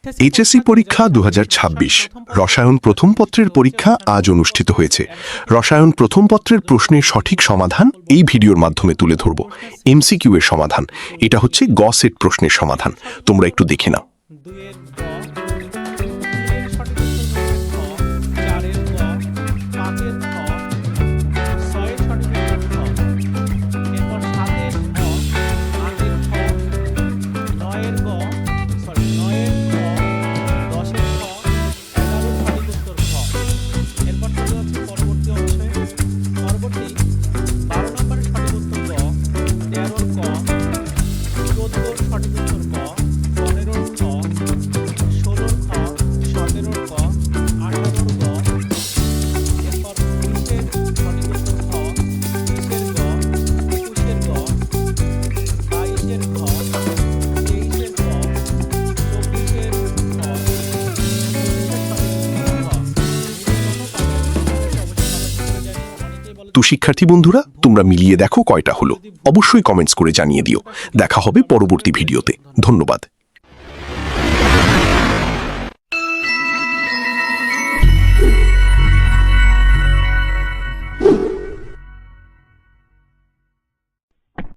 HSC পরীক্ষা 2026 রসায়ন প্রথম পত্রের পরীক্ষা আজ অনুষ্ঠিত হয়েছে। রসায়ন প্রথম পত্রের প্রশ্নের সঠিক সমাধান এই ভিডিওর মাধ্যমে তুলে ধরব। এমসিকিউ এর সমাধান, এটা হচ্ছে গ সেট প্রশ্নের সমাধান। তোমরা একটু দেখে নাও। তো শিক্ষার্থী বন্ধুরা, তোমরা মিলিয়ে দেখো কয়টা হলো। অবশ্যই কমেন্টস করে জানিয়ে দিও। দেখা হবে পরবর্তী ভিডিওতে। ধন্যবাদ।